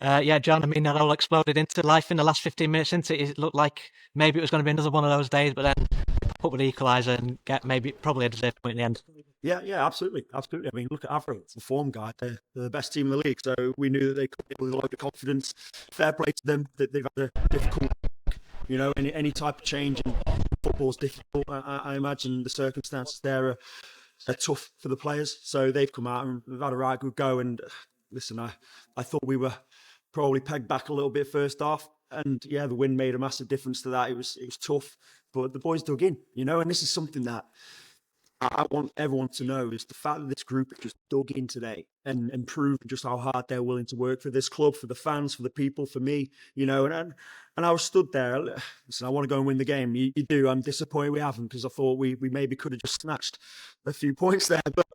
Yeah, John, I mean, that all exploded into life in the last 15 minutes, didn't it? It looked like maybe it was going to be another one of those days, but then put with the equaliser and get maybe probably a deserved point in the end. Yeah, yeah, absolutely, absolutely. I mean, look at Avro, the form guy. They're the best team in the league, so we knew that they could with a lot of confidence. Fair play to them that they've had a difficult, any type of change in football is difficult. I imagine the circumstances there are tough for the players, so they've come out and they've had a right good go. And listen, I thought we were probably pegged back a little bit first half, and yeah, the win made a massive difference to that. It was tough, but the boys dug in, and this is something that I want everyone to know is the fact that this group has just dug in today and proved just how hard they're willing to work for this club, for the fans, for the people, for me, and I was stood there. Listen, I want to go and win the game. You do. I'm disappointed we haven't, because I thought we maybe could have just snatched a few points there, but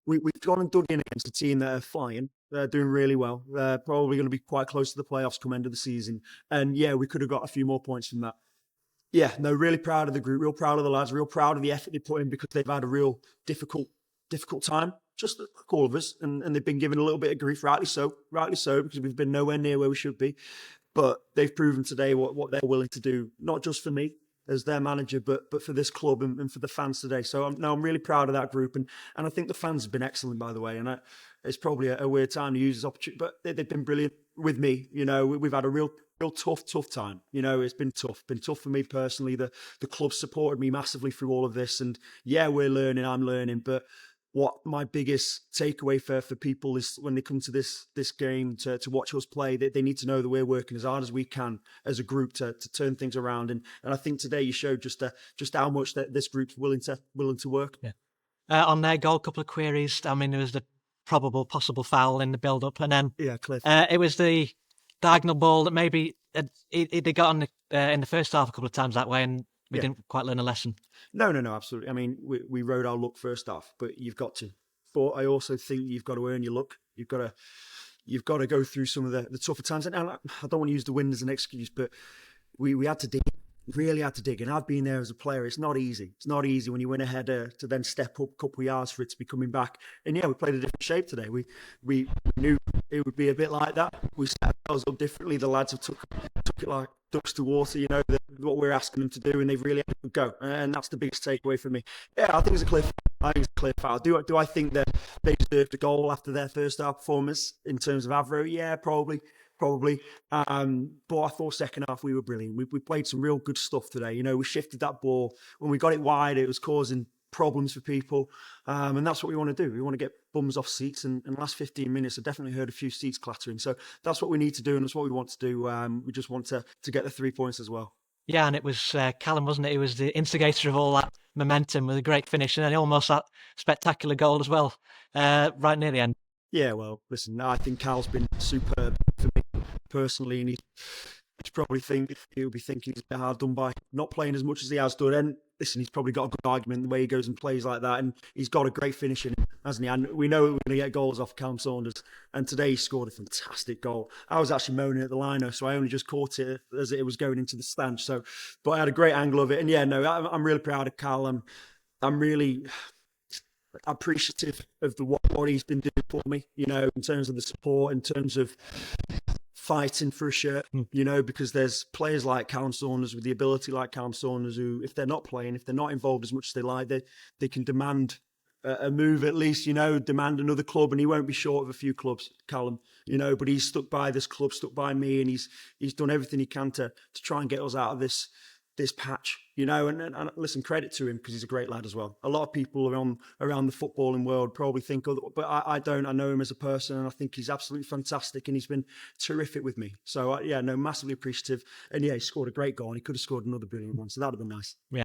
we've gone and dug in against a team that are flying. They're doing really well. They're probably going to be quite close to the playoffs come end of the season. And yeah, we could have got a few more points from that. Yeah, no, really proud of the group, real proud of the lads, real proud of the effort they put in, because they've had a real difficult time, just like all of us, and they've been given a little bit of grief, rightly so, because we've been nowhere near where we should be. But they've proven today what they're willing to do, not just for me as their manager, but for this club and for the fans today. So I'm really proud of that group, and I think the fans have been excellent, by the way. And it's probably a weird time to use this opportunity, but they've been brilliant with me. We've had a real tough time. It's been tough for me personally. The club supported me massively through all of this, and yeah, I'm learning. But what my biggest takeaway for people is when they come to this game to watch us play, they need to know that we're working as hard as we can as a group to turn things around. And I think today you showed just how much that this group's willing to work. Yeah. On their goal, a couple of queries. I mean, there was the possible foul in the build-up, and then Yeah, Cliff. it was the diagonal ball that maybe they got on in the first half a couple of times that way, and we didn't quite learn a lesson. No, absolutely. I mean, we rode our luck first half, but you've got to. But I also think you've got to earn your luck. You've got to go through some of the tougher times. And I don't want to use the win as an excuse, but we had to dig. Really had to dig. And I've been there as a player. It's not easy. It's not easy when you win a header to then step up a couple of yards for it to be coming back. And yeah, we played a different shape today. We knew it would be a bit like that. We set ourselves up differently. The lads have took it like ducks to water, what we're asking them to do, and they've really had to go. And that's the biggest takeaway for me. Yeah, I think it's a clear foul. Do I think that they deserved a goal after their first half performance in terms of Avro? Yeah, probably. But I thought second half we were brilliant. We played some real good stuff today. We shifted that ball. When we got it wide, it was causing problems for people. And that's what we want to do. We want to get bums off seats. And in the last 15 minutes, I definitely heard a few seats clattering. So that's what we need to do, and that's what we want to do. We just want to get the 3 points as well. Yeah, and it was Callum, wasn't it? He was the instigator of all that momentum with a great finish, and then almost that spectacular goal as well, right near the end. Yeah, well, listen, I think Cal's been superb for me personally, and he'll be thinking he's a bit hard done by not playing as much as he has done. And listen, he's probably got a good argument the way he goes and plays like that, and he's got a great finish in him, hasn't he? And we know we're going to get goals off Callum Saunders, and today he scored a fantastic goal. I was actually moaning at the liner, so I only just caught it as it was going into the stand. So, but I had a great angle of it, and yeah, no, I'm really proud of Cal. I'm really appreciative of what he's been doing for me, in terms of the support, in terms of fighting for a shirt, because there's players like Callum Saunders with the ability like Callum Saunders who, if they're not playing, if they're not involved as much as they like, they can demand a move at least, demand another club, and he won't be short of a few clubs, Callum, but he's stuck by this club, stuck by me, and he's done everything he can to try and get us out of this patch, and listen, credit to him, because he's a great lad as well. A lot of people around the footballing world probably think, but I don't. I know him as a person, and I think he's absolutely fantastic, and he's been terrific with me. So massively appreciative. And yeah, he scored a great goal, and he could have scored another brilliant one, so that'd have been nice. Yeah.